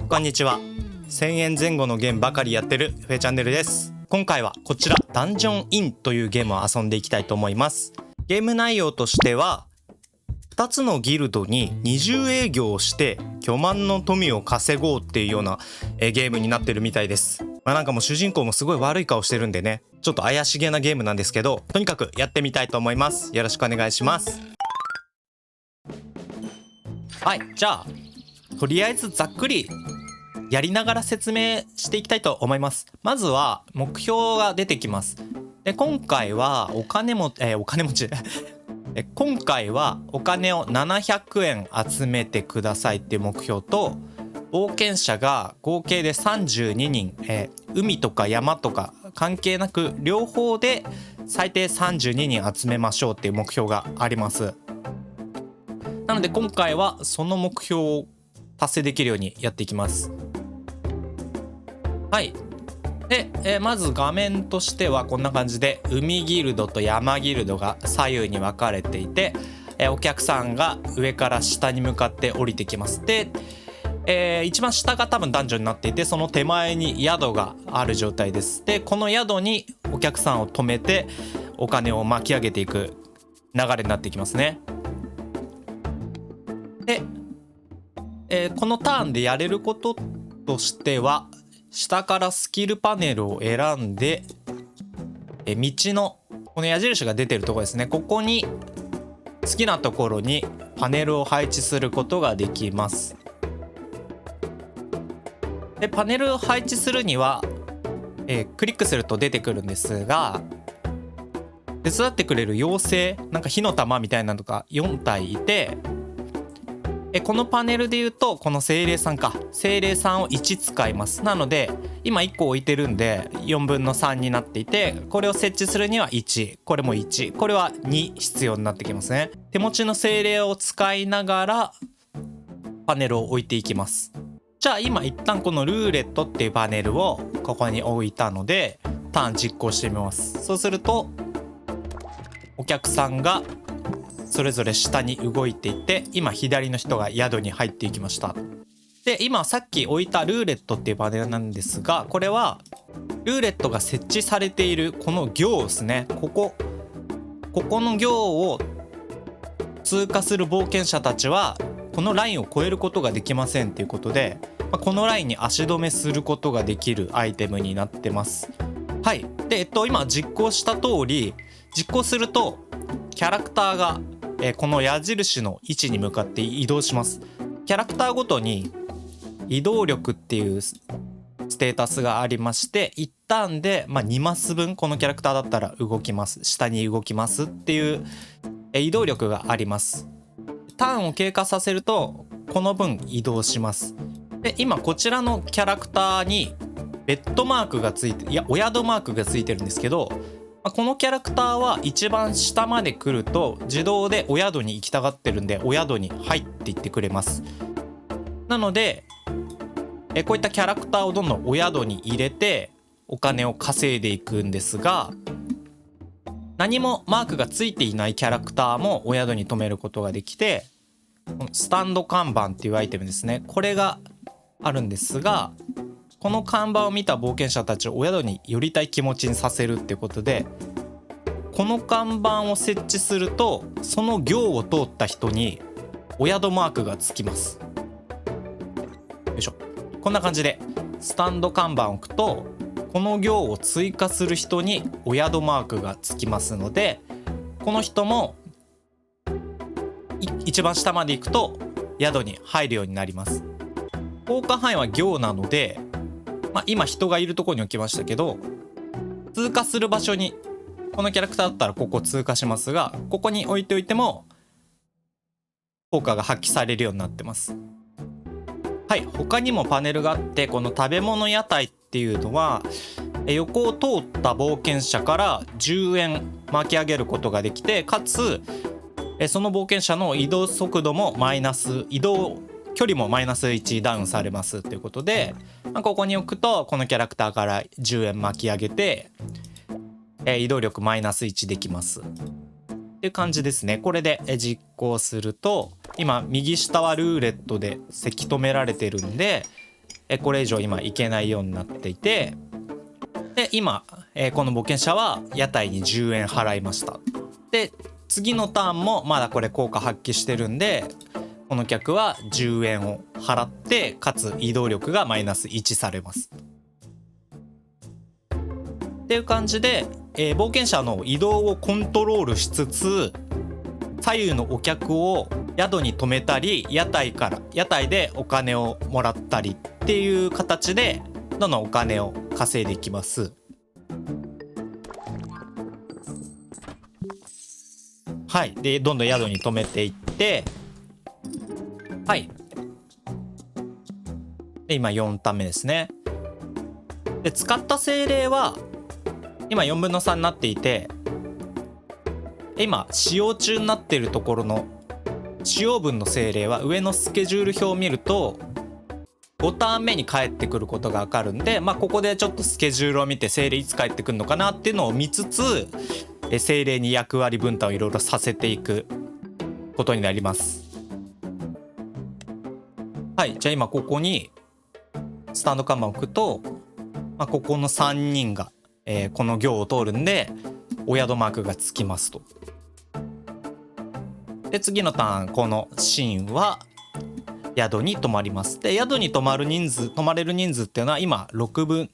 こんにちは。1000円前後のゲームばかりやってるフェチャンネルです。今回はこちらダンジョンインというゲームを遊んでいきたいと思います。ゲーム内容としては2つのギルドに二重営業をして巨万の富を稼ごうっていうようなゲームになってるみたいです。なんかもう主人公もすごい悪い顔してるんでね、ちょっと怪しげなゲームなんですけど、とにかくやってみたいと思います。よろしくお願いします。はい、じゃあとりあえずざっくりやりながら説明していきたいと思います。まずは目標が出てきます。で今回はお金持ち今回はお金を700円集めてくださいっていう目標と、冒険者が合計で32人、海とか山とか関係なく両方で最低32人集めましょうっていう目標があります。なので今回はその目標を達成できるようにやっていきます。はい。で、まず画面としてはこんな感じで海ギルドと山ギルドが左右に分かれていて、お客さんが上から下に向かって降りてきます。で、一番下が多分ダンジョンになっていて、その手前に宿がある状態です。でこの宿にお客さんを止めてお金を巻き上げていく流れになっていきますね。で、このターンでやれることとしては、下からスキルパネルを選んで、道のこの矢印が出てるところですね、ここに好きなところにパネルを配置することができます。でパネルを配置するには、クリックすると出てくるんですが、手伝ってくれる妖精、なんか火の玉みたいなのが4体いて、このパネルで言うとこの精霊さんを1使います。なので今1個置いてるんで4分の3になっていて、これを設置するには1、これも1、これは2必要になってきますね。手持ちの精霊を使いながらパネルを置いていきます。じゃあ今一旦このルーレットっていうパネルをここに置いたのでターン実行してみます。そうするとお客さんがそれぞれ下に動いていて、今左の人が宿に入っていきました。で今さっき置いたルーレットっていうパネルなんですが、これはルーレットが設置されているこの行ですね。ここの行を通過する冒険者たちはこのラインを越えることができませんっていうことで、このラインに足止めすることができるアイテムになってます。はい。で今実行した通り、実行するとキャラクターがこの矢印の位置に向かって移動します。キャラクターごとに移動力っていうステータスがありまして、1ターンで2マス分このキャラクターだったら動きます、下に動きますっていう移動力があります。ターンを経過させるとこの分移動します。で今こちらのキャラクターにベッドマークがついて、お宿マークがついてるんですけど、このキャラクターは一番下まで来ると自動でお宿に行きたがってるんでお宿に入っていってくれます。なのでこういったキャラクターをどんどんお宿に入れてお金を稼いでいくんですが、何もマークがついていないキャラクターもお宿に止めることができて、スタンド看板っていうアイテムですね、これがあるんですが、この看板を見た冒険者たちをお宿に寄りたい気持ちにさせるっていうことで、この看板を設置するとその行を通った人にお宿マークがつきます。よいしょ。こんな感じでスタンド看板を置くとこの行を追加する人にお宿マークがつきますので、この人も一番下まで行くと宿に入るようになります。効果範囲は行なので、今人がいるところに置きましたけど、通過する場所にこのキャラクターだったらここ通過しますが、ここに置いておいても効果が発揮されるようになってます。はい。他にもパネルがあって、この食べ物屋台っていうのは横を通った冒険者から10円巻き上げることができて、かつその冒険者の移動速度も移動距離もマイナス1ダウンされますということで、ここに置くとこのキャラクターから10円巻き上げて、移動力マイナス1できますっていう感じですね。これで実行すると今右下はルーレットでせき止められてるんで、これ以上今行けないようになっていて、で今、この冒険者は屋台に10円払いました。で次のターンもまだこれ効果発揮してるんで、この客は10円を払って、かつ移動力がマイナス1されますっていう感じで、冒険者の移動をコントロールしつつ、左右のお客を宿に泊めたり、屋台でお金をもらったりっていう形でどんどんお金を稼いでいきます。はい。でどんどん宿に泊めていって、はい。で今4ターン目ですね。で使った精霊は今4分の3になっていて、今使用中になっているところの使用分の精霊は上のスケジュール表を見ると5ターン目に帰ってくることが分かるんで、ここでちょっとスケジュールを見て精霊いつ帰ってくるのかなっていうのを見つつ、精霊に役割分担をいろいろさせていくことになります。はい。じゃあ今ここにスタンド看板を置くと、ここの3人が、この行を通るんでお宿マークがつきますと。で次のターン、このシーンは宿に泊まります。で宿に泊まれる人数っていうのは今6分、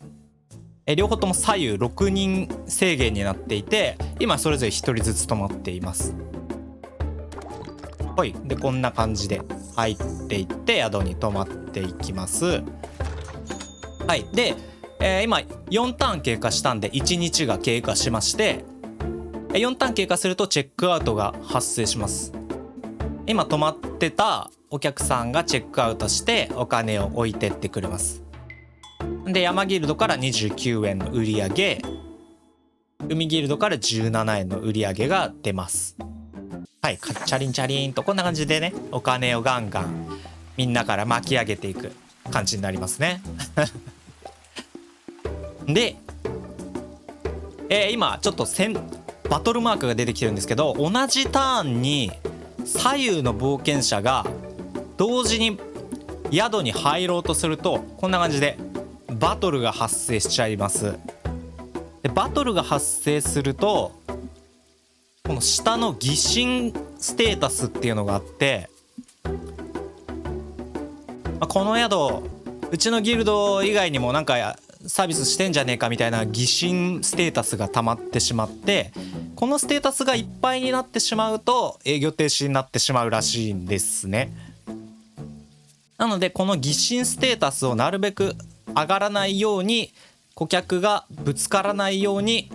両方とも左右6人制限になっていて、今それぞれ1人ずつ泊まっています。はい。でこんな感じで入っていって宿に泊まっていきます。はい。で、今4ターン経過したんで1日が経過しまして、4ターン経過するとチェックアウトが発生します。今泊まってたお客さんがチェックアウトしてお金を置いてってくれます。で山ギルドから29円の売り上げ、海ギルドから17円の売り上げが出ます。はい。チャリンチャリンとこんな感じでね、お金をガンガンみんなから巻き上げていく感じになりますね。で、今ちょっとバトルマークが出てきてるんですけど、同じターンに左右の冒険者が同時に宿に入ろうとすると、こんな感じでバトルが発生しちゃいます。でバトルが発生すると、この下の疑心ステータスっていうのがあって、この宿うちのギルド以外にもなんかサービスしてんじゃねえかみたいな疑心ステータスが溜まってしまって、このステータスがいっぱいになってしまうと営業停止になってしまうらしいんですね。なのでこの疑心ステータスをなるべく上がらないように、顧客がぶつからないように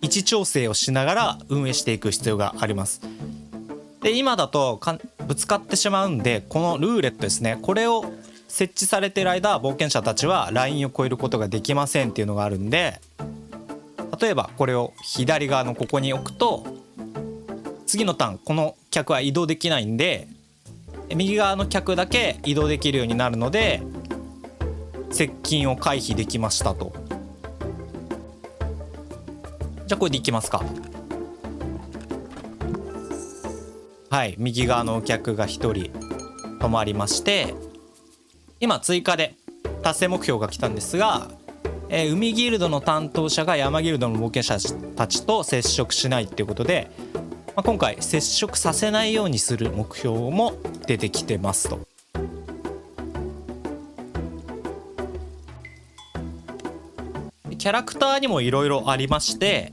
位置調整をしながら運営していく必要があります。で今だとぶつかってしまうんで、このルーレットですね、これを設置されている間冒険者たちはラインを越えることができませんっていうのがあるんで、例えばこれを左側のここに置くと次のターンこの客は移動できないんで、右側の客だけ移動できるようになるので接近を回避できましたと。じゃあこれでいきますか。はい。右側のお客が1人止まりまして、今追加で達成目標が来たんですが、海ギルドの担当者が山ギルドの冒険者たちと接触しないっていうことで、今回接触させないようにする目標も出てきてますと。キャラクターにもいろいろありまして、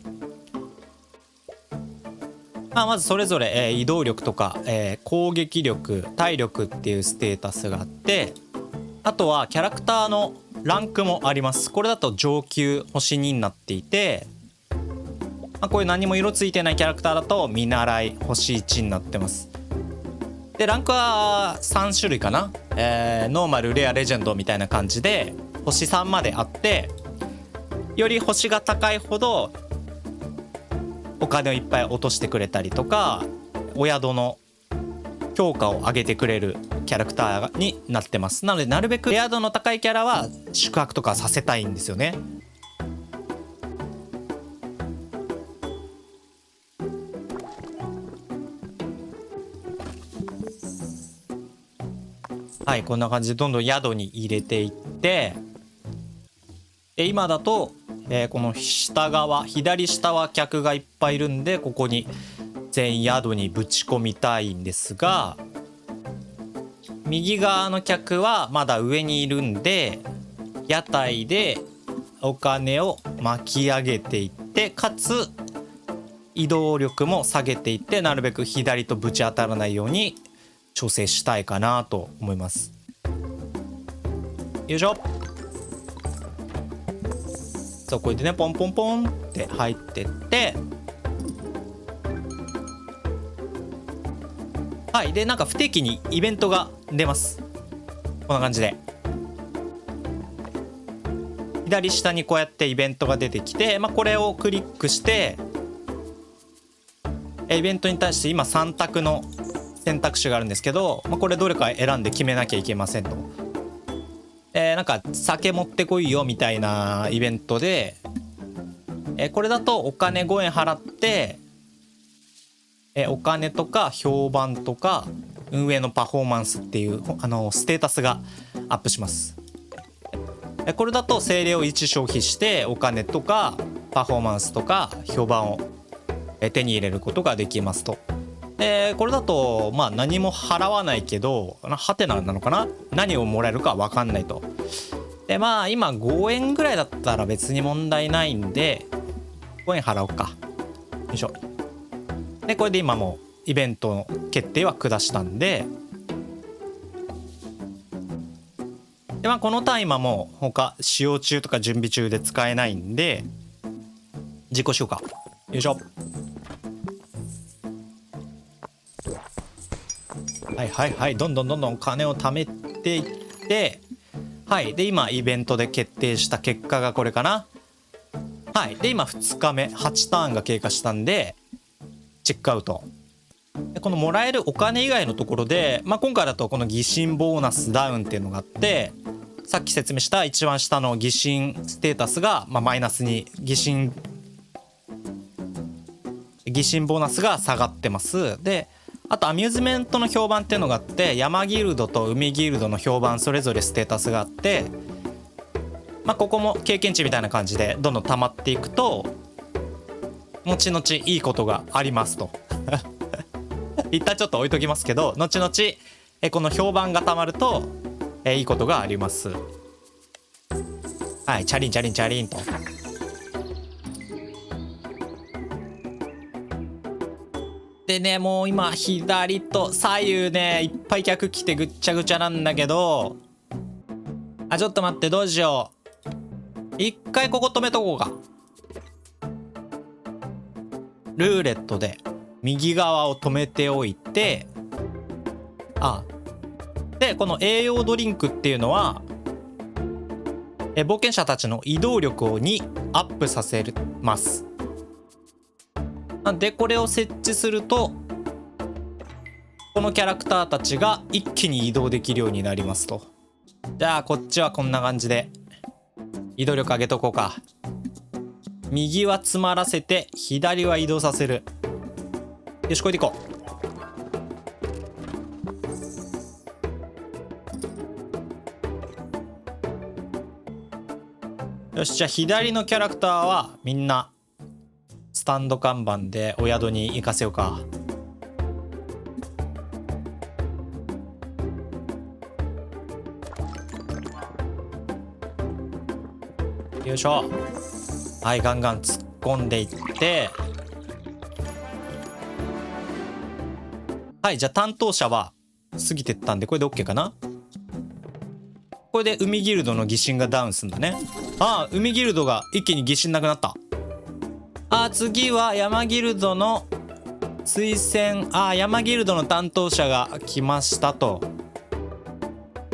まずそれぞれ、移動力とか、攻撃力、体力っていうステータスがあって、あとはキャラクターのランクもあります。これだと上級星2になっていて、こういう何も色ついてないキャラクターだと見習い星1になってます。でランクは3種類かな、ノーマル、レア、レジェンドみたいな感じで星3まであって、より星が高いほどお金をいっぱい落としてくれたりとか、お宿の評価を上げてくれるキャラクターになってます。なのでなるべくレア度の高いキャラは宿泊とかさせたいんですよね。はい、こんな感じでどんどん宿に入れていって、今だと、この下側左下は客がいっぱいいるんで、ここに全員宿にぶち込みたいんですが、右側の客はまだ上にいるんで、屋台でお金を巻き上げていって、かつ移動力も下げていって、なるべく左とぶち当たらないように調整したいかなと思います。よいしょ。そう、これでね、ポンポンポンって入ってって、はい、でなんか不定期にイベントが出ます。こんな感じで左下にこうやってイベントが出てきて、これをクリックしてイベントに対して今3択の選択肢があるんですけど、これどれか選んで決めなきゃいけませんと。なんか酒持ってこいよみたいなイベントで、これだとお金5円払って、お金とか評判とか運営のパフォーマンスっていうステータスがアップします。これだと精霊を1消費してお金とかパフォーマンスとか評判を手に入れることができますと。これだと何も払わないけどハテナなのかな、何をもらえるか分かんないと。で今5円ぐらいだったら別に問題ないんで5円払おうか。よいしょ。でこれで今もうイベントの決定は下したんで、このタイマーも他使用中とか準備中で使えないんで実行しようか。よいしょ。はいはいはい、どんどん金を貯めていって、はい。で今イベントで決定した結果がこれかな。はい。で今2日目8ターンが経過したんでチェックアウト。でこのもらえるお金以外のところで、今回だとこの疑心ボーナスダウンっていうのがあって、さっき説明した一番下の疑心ステータスが、マイナスに疑心ボーナスが下がってます。であとアミューズメントの評判っていうのがあって、山ギルドと海ギルドの評判それぞれステータスがあって、ここも経験値みたいな感じでどんどん溜まっていくと後々いいことがありますと一旦ちょっと置いときますけど、後々この評判が溜まるといいことがあります。はい、チャリンチャリンチャリンと。でね、もう今左と左右ねいっぱい客来てぐっちゃぐちゃなんだけど、ちょっと待って、どうしよう。一回ここ止めとこうか。ルーレットで右側を止めておいて、でこの栄養ドリンクっていうのは冒険者たちの移動力にアップさせます。なんでこれを設置するとこのキャラクターたちが一気に移動できるようになりますと。じゃあこっちはこんな感じで移動力上げとこうか。右は詰まらせて左は移動させる。よし、これでいこう。よし、じゃあ左のキャラクターはみんなスタンド看板でお宿に行かせようか。よいしょ。はい、ガンガン突っ込んでいって、はい。じゃあ担当者は過ぎてったんでこれで OK かな。これで海ギルドの疑心がダウンすんだね。海ギルドが一気に疑心なくなった。次は山ギルドの推薦。山ギルドの担当者が来ましたと。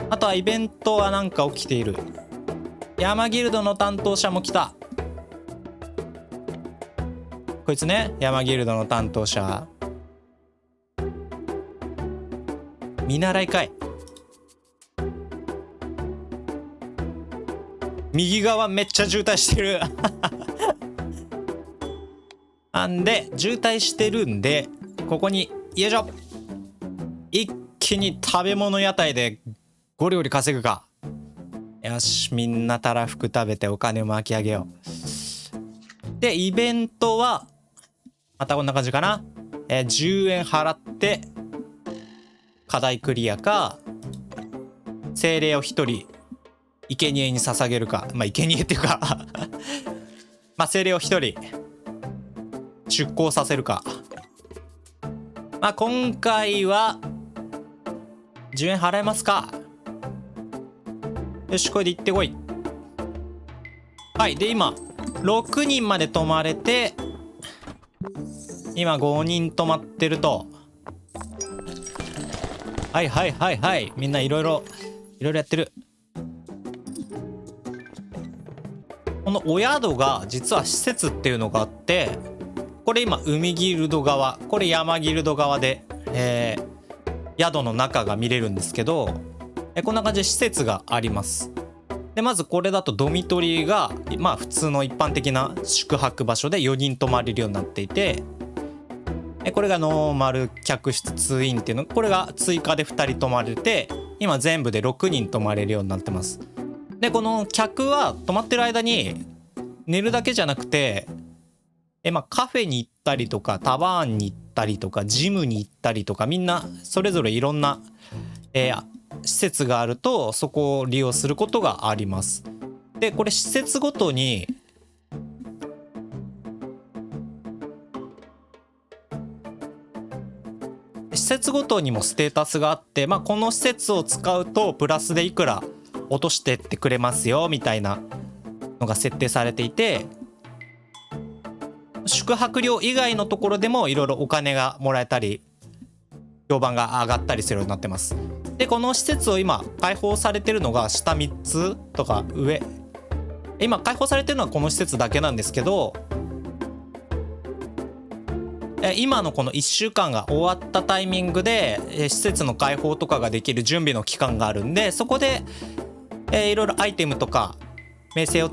あとはイベントはなんか起きている。山ギルドの担当者も来た。こいつね、山ギルドの担当者。見習いかい。右側めっちゃ渋滞してるなんで渋滞してるんで、ここによいしょ、一気に食べ物屋台でゴリゴリ稼ぐか。よし、みんなたらふく食べてお金を巻き上げよう。でイベントはまたこんな感じかな。10円払って課題クリアか、精霊を1人生贄に捧げるか。まあ生贄っていうかまあ精霊を1人出航させるか。まあ今回は10円払えますか。よし、これで行ってこい。はい。で今6人まで泊まれて、今5人泊まってると。はいはいはいはい、みんないろいろやってる。このお宿が実は施設っていうのがあって、これ今海ギルド側、これ山ギルド側で、宿の中が見れるんですけど、こんな感じで施設があります。でまずこれだとドミトリーがまあ普通の一般的な宿泊場所で4人泊まれるようになっていて、これがノーマル客室ツインっていうの、これが追加で2人泊まれて、今全部で6人泊まれるようになってます。でこの客は泊まってる間に寝るだけじゃなくて、まあカフェに行ったりとかタバーンに行ったりとかジムに行ったりとか、みんなそれぞれいろんな、施設があるとそこを利用することがあります。でこれ施設ごとにもステータスがあって、まあ、この施設を使うとプラスでいくら落としてってくれますよみたいなのが設定されていて、宿泊料以外のところでもいろいろお金がもらえたり評判が上がったりするようになってます。でこの施設を今開放されてるのが下3つとか上、今開放されてるのはこの施設だけなんですけど、今のこの1週間が終わったタイミングで施設の開放とかができる準備の期間があるんで、そこでいろいろアイテムとか名声を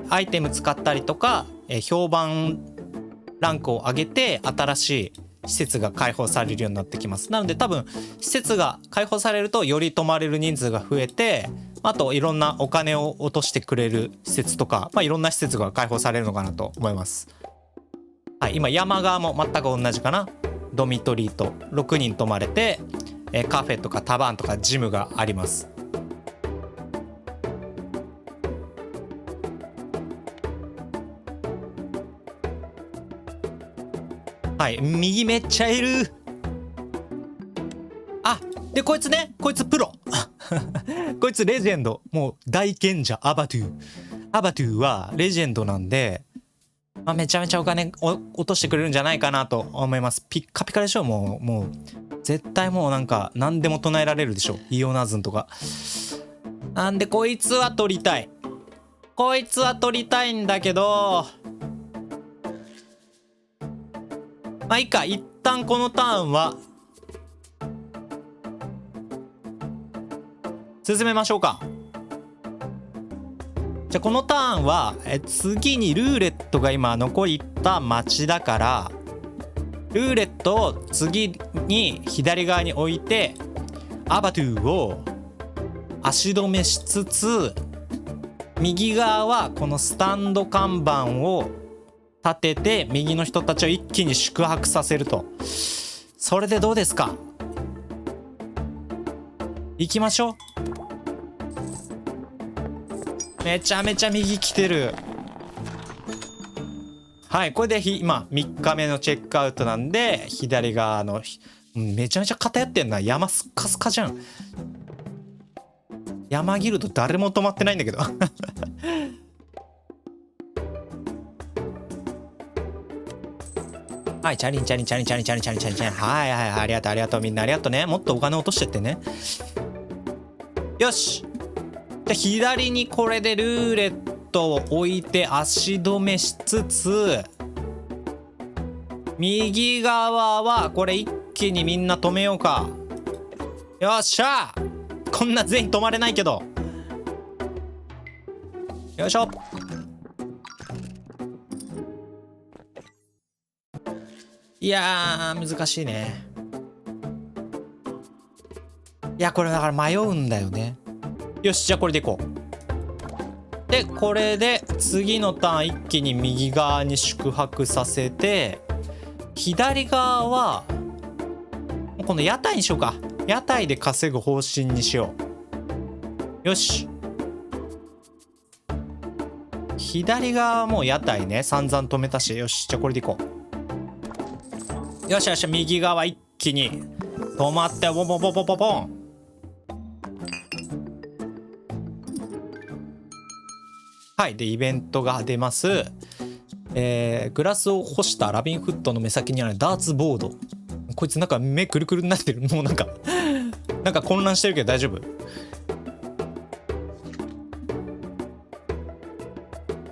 アイテム使ったりとか評判ランクを上げて新しい施設が開放されるようになってきます。なので多分施設が開放されるとより泊まれる人数が増えて、あといろんなお金を落としてくれる施設とか、まあ、いろんな施設が開放されるのかなと思います。はい、今山側も全く同じかな。ドミトリーと6人泊まれて、カフェとかタバーンとかジムがあります。はい、右めっちゃいる。あ、でこいつね、こいつプロこいつレジェンド、もう大賢者アバトゥはレジェンドなんで、まあ、めちゃめちゃお金落としてくれるんじゃないかなと思います。ピッカピカでしょ。もう絶対もうなんか何でも唱えられるでしょ。イオナズンとか。なんでこいつは取りたいんだけど、まあいいか、一旦このターンは進めましょうか。じゃあこのターンは次にルーレットが今残りった町だから、ルーレットを次に左側に置いてアバトゥを足止めしつつ、右側はこのスタンド看板を立てて右の人たちを一気に宿泊させると。それでどうですか。行きましょう。めちゃめちゃ右来てる。はい、これで今3日目のチェックアウトなんで、左側のめちゃめちゃ偏ってんな。山スカスカじゃん。山ギルド誰も止まってないんだけどはい、チャリン。はいはいはい、ありがとうみんなありがとうね。もっとお金落としてってね。よし。で左にこれでルーレットを置いて足止めしつつ、右側はこれ一気にみんな止めようか。よっしゃ。こんな全員止まれないけど。よいしょ。いやー難しいね。いやこれだから迷うんだよね。よしじゃあこれでいこう。でこれで次のターン一気に右側に宿泊させて、左側はこの屋台にしようか。屋台で稼ぐ方針にしよう。よし、左側はもう屋台ね散々止めたし、よしじゃあこれでいこう。よしよし、右側一気に止まってボンボンボンボンボンボン。はいでイベントが出ます。グラスを干したラビンフットの目先にあるダーツボード。こいつなんか目くるくるになってる。もうなんかなんか混乱してるけど大丈夫。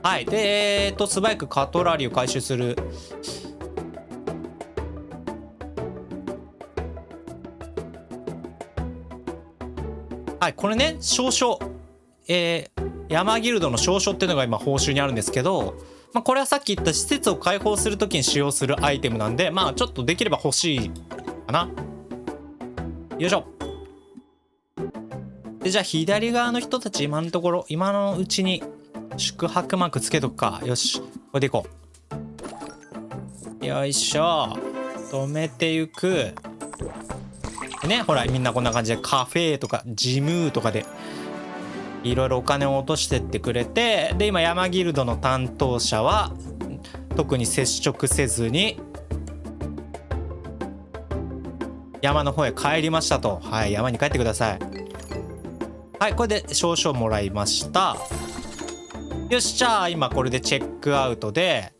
はいで素早くカトラリーを回収する。はいこれね証書、山ギルドの証書っていうのが今報酬にあるんですけど、まあ、これはさっき言った施設を開放するときに使用するアイテムなんで、まあちょっとできれば欲しいかな。よいしょ。でじゃあ左側の人たち今のところ今のうちに宿泊マークつけとくか。よしこれでいこう。よいしょ止めていくね。ほらみんなこんな感じでカフェとかジムとかでいろいろお金を落としてってくれて、で今山ギルドの担当者は特に接触せずに山の方へ帰りましたと。はい山に帰ってください。はいこれで証書もらいました。よしじゃあ今これでチェックアウトで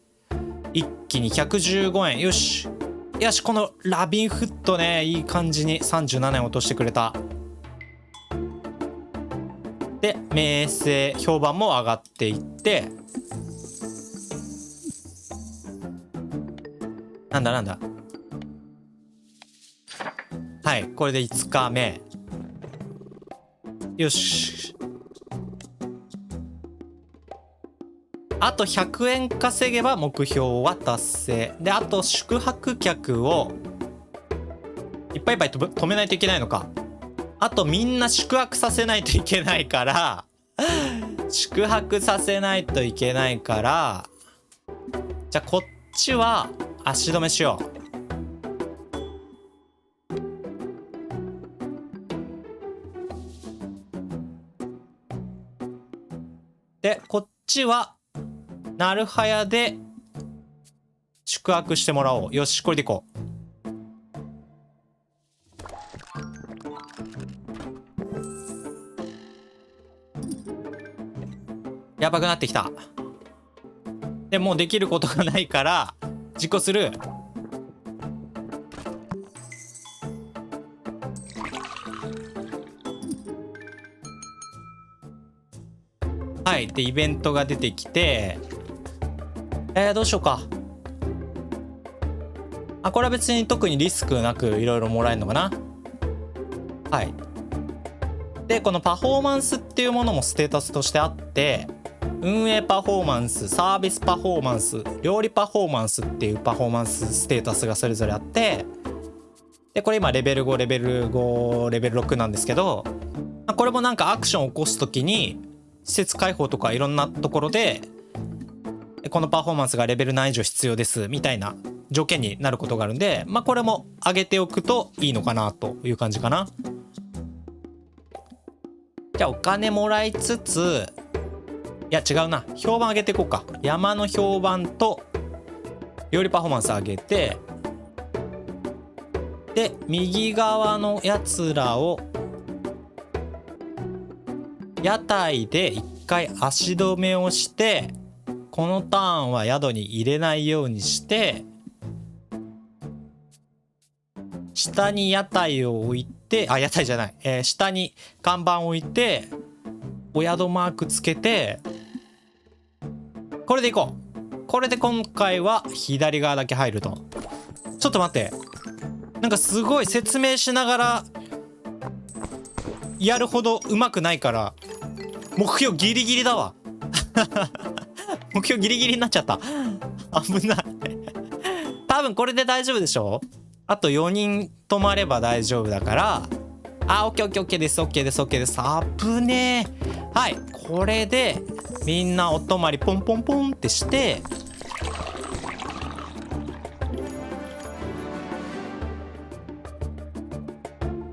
一気に115円。よしよしこのラビンフットねいい感じに37円落としてくれた。で名声評判も上がっていって、なんだなんだ。はいこれで5日目。よしあと100円稼げば目標は達成で、あと宿泊客をいっぱいいっぱい止めないといけないのか。あとみんな宿泊させないといけないから宿泊させないといけないから、じゃあこっちは足止めしよう。でこっちはなるはやで宿泊してもらおう。よしこれでいこう。やばくなってきた。でもうできることがないから実行する。はいでイベントが出てきて、どうしようか。あこれは別に特にリスクなくいろいろもらえるのかな。はいでこのパフォーマンスっていうものもステータスとしてあって、運営パフォーマンス、サービスパフォーマンス、料理パフォーマンスっていうパフォーマンスステータスがそれぞれあって、でこれ今レベル5レベル5レベル6なんですけど、これもなんかアクションを起こす時に施設開放とかいろんなところでこのパフォーマンスがレベル何以上必要ですみたいな条件になることがあるんで、まあこれも上げておくといいのかなという感じかな。じゃあお金もらいつつ、いや違うな、評判上げていこうか。山の評判と料理パフォーマンス上げて、で右側のやつらを屋台で一回足止めをして、このターンは宿に入れないようにして、下に屋台を置いて、あ屋台じゃない、下に看板を置いてお宿マークつけて、これでいこう。これで今回は左側だけ入ると。ちょっと待って、なんかすごい説明しながらやるほどうまくないから目標ギリギリだわ目標ギリギリになっちゃった。危ない多分これで大丈夫でしょ。あと4人泊まれば大丈夫だから、あ、オッケーオッケーオッケーです、オッケーです、オッケーです。あぶねえ。はい、これでみんなお泊まりポンポンポンってして、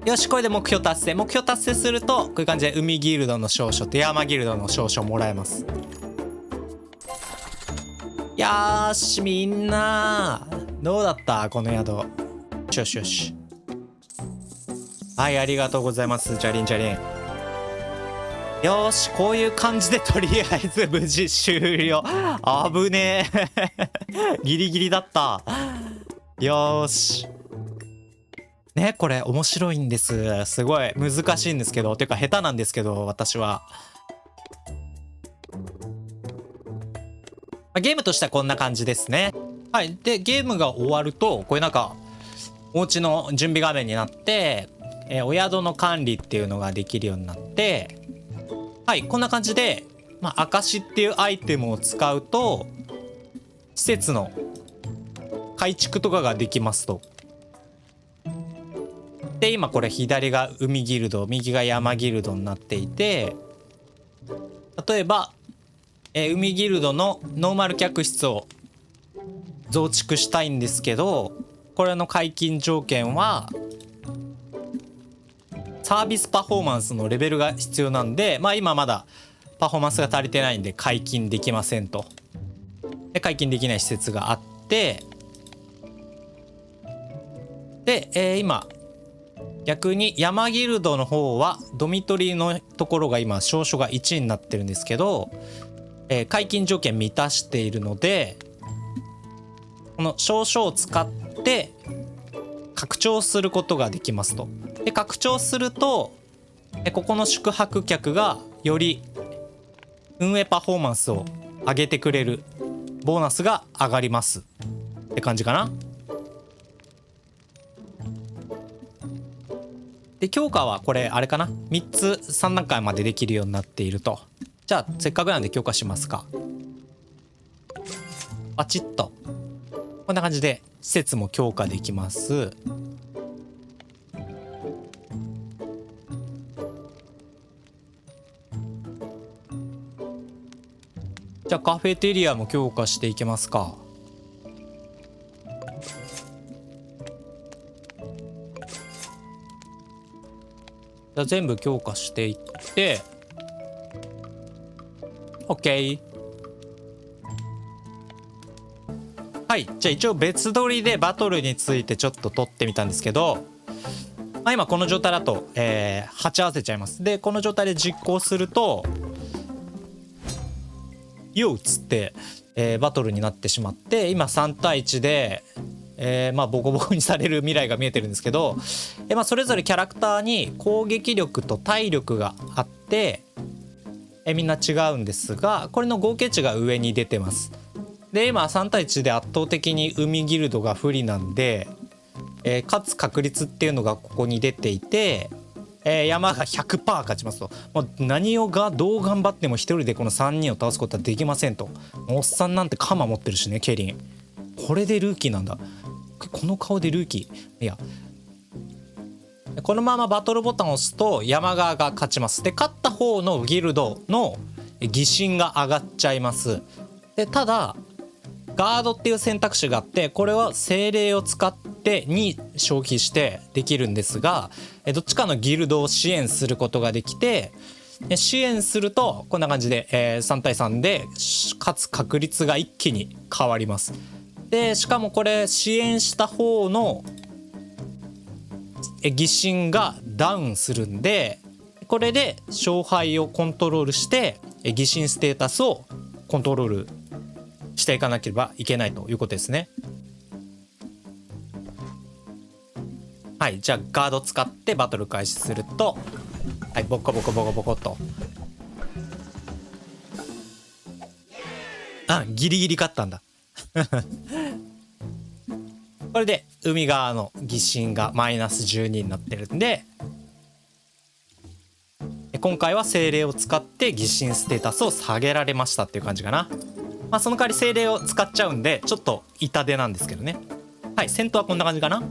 よし、これで目標達成。目標達成するとこういう感じで海ギルドの証書と山ギルドの証書もらえます。よーし、みんなどうだったこの宿。よしよし。はい、ありがとうございます。ジャリンジャリン。よーし、こういう感じでとりあえず無事終了。あぶねえギリギリだった。よーしね、これ面白いんです。すごい難しいんですけど、てか下手なんですけど、私は。ゲームとしてはこんな感じですね。はい。で、ゲームが終わると、これなんか、お家の準備画面になって、お宿の管理っていうのができるようになって、はい、こんな感じで、証っていうアイテムを使うと、施設の改築とかができますと。で、今これ左が海ギルド、右が山ギルドになっていて、例えば、海ギルドのノーマル客室を増築したいんですけど、これの解禁条件はサービスパフォーマンスのレベルが必要なんで、今まだパフォーマンスが足りてないんで解禁できませんと。で、解禁できない施設があって、で、今逆に山ギルドの方はドミトリーのところが今証書が1になってるんですけど、解禁条件満たしているので、この証書を使って拡張することができますと。で、拡張するとここの宿泊客がより運営パフォーマンスを上げてくれるボーナスが上がりますって感じかな。で、強化はこれあれかな、3つ3段階までできるようになっていると。じゃあせっかくなんで強化しますか。パチッとこんな感じで施設も強化できます。じゃあカフェテリアも強化していけますか。じゃあ全部強化していって OK。 はい、じゃあ一応別撮りでバトルについてちょっと撮ってみたんですけど、今この状態だと、鉢合わせちゃいます。で、この状態で実行するとよっつって、バトルになってしまって、今3対1で、ボコボコにされる未来が見えてるんですけど、それぞれキャラクターに攻撃力と体力があって、みんな違うんですが、これの合計値が上に出てます。で、今3対1で圧倒的に海ギルドが不利なんで、勝つ確率っていうのがここに出ていて、山が 100% 勝ちますと。何をがどう頑張っても一人でこの3人を倒すことはできませんと。おっさんなんて鎌持ってるしね、ケリン。これでルーキーなんだ。この顔でルーキー。いや、このままバトルボタンを押すと山側が勝ちます。で、勝った方のギルドの疑心が上がっちゃいます。で、ただガードっていう選択肢があって、これは精霊を使ってに消費してできるんですが、どっちかのギルドを支援することができて、支援するとこんな感じで、3対3で勝つ確率が一気に変わります。で、しかもこれ支援した方の疑心がダウンするんで、これで勝敗をコントロールして疑心ステータスをコントロールしていかなければいけないということですね。はい、じゃあガード使ってバトル開始すると、はい、ボコボコボコボコと、ギリギリ勝ったんだこれで海側の疑心がマイナス12になってるんで、今回は精霊を使って疑心ステータスを下げられましたっていう感じかな。その代わり精霊を使っちゃうんでちょっと痛手なんですけどね。はい、戦闘はこんな感じかな。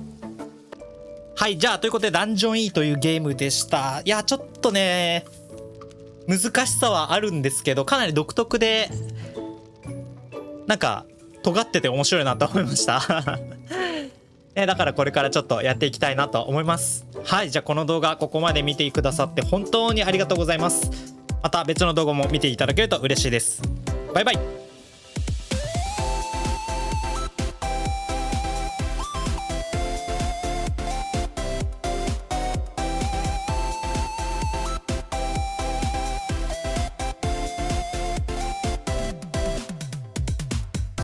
はい、じゃあということでダンジョン E というゲームでした。いやちょっとね難しさはあるんですけど、かなり独特でなんか尖ってて面白いなと思いましただからこれからちょっとやっていきたいなと思います。はい、じゃあこの動画ここまで見てくださって本当にありがとうございます。また別の動画も見ていただけると嬉しいです。バイバイ。